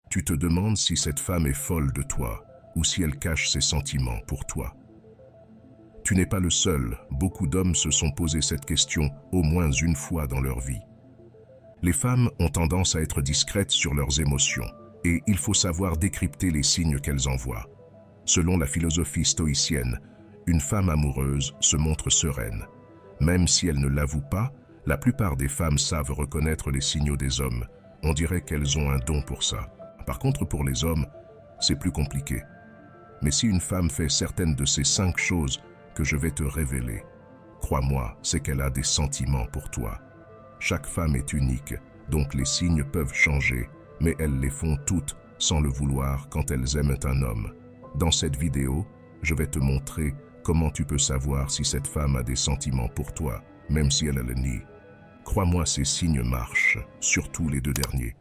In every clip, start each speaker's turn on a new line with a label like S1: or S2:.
S1: Tu te demandes si cette femme est folle de toi ou si elle cache ses sentiments pour toi. Tu n'es pas le seul, beaucoup d'hommes se sont posé cette question au moins une fois dans leur vie. Les femmes ont tendance à être discrètes sur leurs émotions et il faut savoir décrypter les signes qu'elles envoient. Selon la philosophie stoïcienne, une femme amoureuse se montre sereine. Même si elle ne l'avoue pas, la plupart des femmes savent reconnaître les signaux des hommes. On dirait qu'elles ont un don pour ça. Par contre, pour les hommes, c'est plus compliqué. Mais si une femme fait certaines de ces 5 choses que je vais te révéler, crois-moi, c'est qu'elle a des sentiments pour toi. Chaque femme est unique, donc les signes peuvent changer, mais elles les font toutes sans le vouloir quand elles aiment un homme. Dans cette vidéo, je vais te montrer comment tu peux savoir si cette femme a des sentiments pour toi, même si elle le nie. Crois-moi, ces signes marchent, surtout les 2 derniers.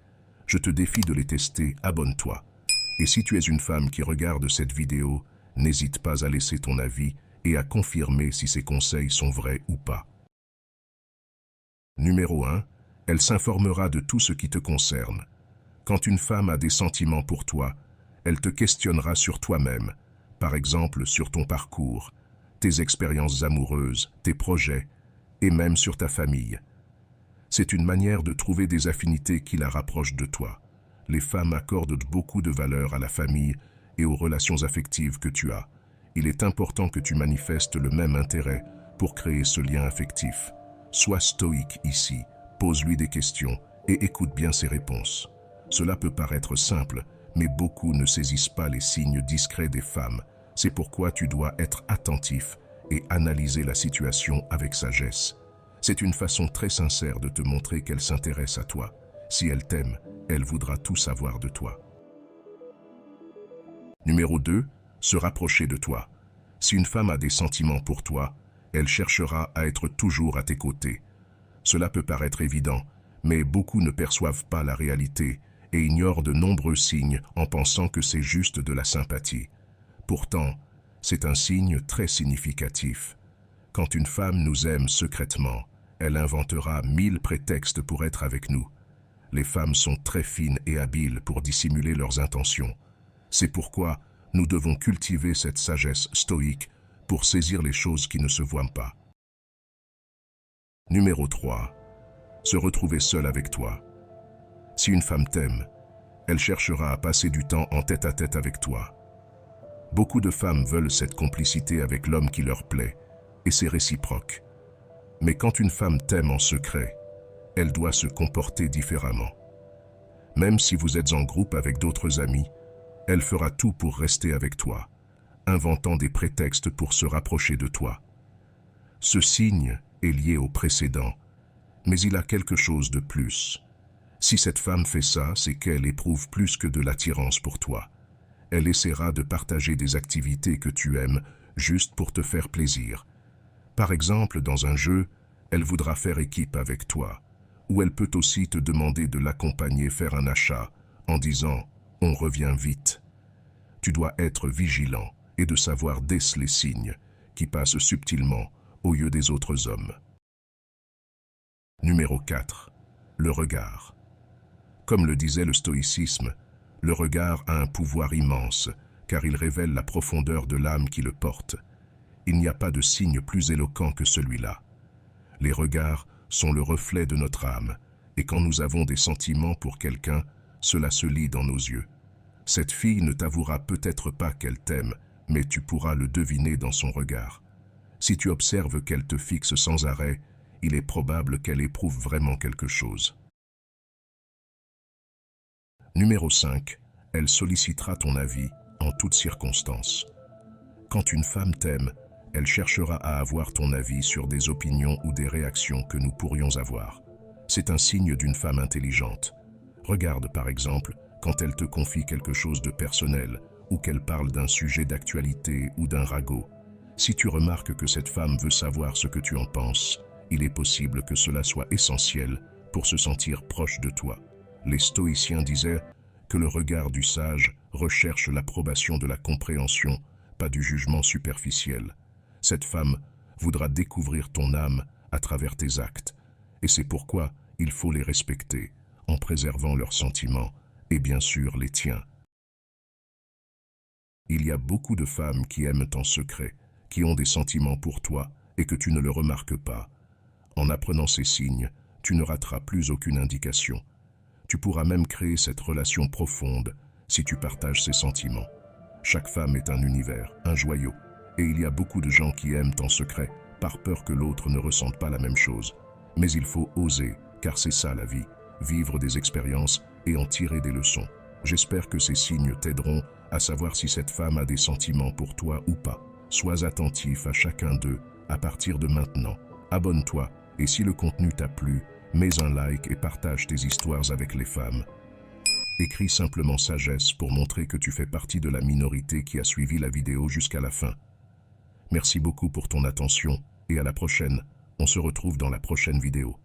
S1: Je te défie de les tester, abonne-toi. Et si tu es une femme qui regarde cette vidéo, n'hésite pas à laisser ton avis et à confirmer si ces conseils sont vrais ou pas. Numéro 1. Elle s'informera de tout ce qui te concerne. Quand une femme a des sentiments pour toi, elle te questionnera sur toi-même, par exemple sur ton parcours, tes expériences amoureuses, tes projets, et même sur ta famille. C'est une manière de trouver des affinités qui la rapprochent de toi. Les femmes accordent beaucoup de valeur à la famille et aux relations affectives que tu as. Il est important que tu manifestes le même intérêt pour créer ce lien affectif. Sois stoïque ici, pose-lui des questions et écoute bien ses réponses. Cela peut paraître simple, mais beaucoup ne saisissent pas les signes discrets des femmes. C'est pourquoi tu dois être attentif et analyser la situation avec sagesse. C'est une façon très sincère de te montrer qu'elle s'intéresse à toi. Si elle t'aime, elle voudra tout savoir de toi. Numéro 2. Se rapprocher de toi. Si une femme a des sentiments pour toi, elle cherchera à être toujours à tes côtés. Cela peut paraître évident, mais beaucoup ne perçoivent pas la réalité et ignorent de nombreux signes en pensant que c'est juste de la sympathie. Pourtant, c'est un signe très significatif. Quand une femme nous aime secrètement, elle inventera 1000 prétextes pour être avec nous. Les femmes sont très fines et habiles pour dissimuler leurs intentions. C'est pourquoi nous devons cultiver cette sagesse stoïque pour saisir les choses qui ne se voient pas. Numéro 3. Se retrouver seule avec toi. Si une femme t'aime, elle cherchera à passer du temps en tête-à-tête avec toi. Beaucoup de femmes veulent cette complicité avec l'homme qui leur plaît, et c'est réciproque. Mais quand une femme t'aime en secret, elle doit se comporter différemment. Même si vous êtes en groupe avec d'autres amis, elle fera tout pour rester avec toi, inventant des prétextes pour se rapprocher de toi. Ce signe est lié au précédent, mais il a quelque chose de plus. Si cette femme fait ça, c'est qu'elle éprouve plus que de l'attirance pour toi. Elle essaiera de partager des activités que tu aimes juste pour te faire plaisir. Par exemple, dans un jeu, elle voudra faire équipe avec toi, ou elle peut aussi te demander de l'accompagner faire un achat en disant « on revient vite ». Tu dois être vigilant et de savoir déceler les signes qui passent subtilement au lieu des autres hommes. Numéro 4. Le regard. Comme le disait le stoïcisme, le regard a un pouvoir immense car il révèle la profondeur de l'âme qui le porte. Il n'y a pas de signe plus éloquent que celui-là. Les regards sont le reflet de notre âme, et quand nous avons des sentiments pour quelqu'un, cela se lit dans nos yeux. Cette fille ne t'avouera peut-être pas qu'elle t'aime, mais tu pourras le deviner dans son regard. Si tu observes qu'elle te fixe sans arrêt, il est probable qu'elle éprouve vraiment quelque chose. Numéro 5. Elle sollicitera ton avis en toutes circonstances. Quand une femme t'aime, elle cherchera à avoir ton avis sur des opinions ou des réactions que nous pourrions avoir. C'est un signe d'une femme intelligente. Regarde par exemple quand elle te confie quelque chose de personnel ou qu'elle parle d'un sujet d'actualité ou d'un ragot. Si tu remarques que cette femme veut savoir ce que tu en penses, il est possible que cela soit essentiel pour se sentir proche de toi. Les stoïciens disaient que le regard du sage recherche l'approbation de la compréhension, pas du jugement superficiel. Cette femme voudra découvrir ton âme à travers tes actes, et c'est pourquoi il faut les respecter, en préservant leurs sentiments, et bien sûr les tiens. Il y a beaucoup de femmes qui aiment en secret, qui ont des sentiments pour toi et que tu ne le remarques pas. En apprenant ces signes, tu ne rateras plus aucune indication. Tu pourras même créer cette relation profonde si tu partages ces sentiments. Chaque femme est un univers, un joyau, et il y a beaucoup de gens qui aiment en secret par peur que l'autre ne ressente pas la même chose. Mais il faut oser, car c'est ça la vie, vivre des expériences et en tirer des leçons. J'espère que ces signes t'aideront à savoir si cette femme a des sentiments pour toi ou pas. Sois attentif à chacun d'eux à partir de maintenant. Abonne-toi et si le contenu t'a plu, mets un like et partage tes histoires avec les femmes. Écris simplement sagesse pour montrer que tu fais partie de la minorité qui a suivi la vidéo jusqu'à la fin. Merci beaucoup pour ton attention et à la prochaine. On se retrouve dans la prochaine vidéo.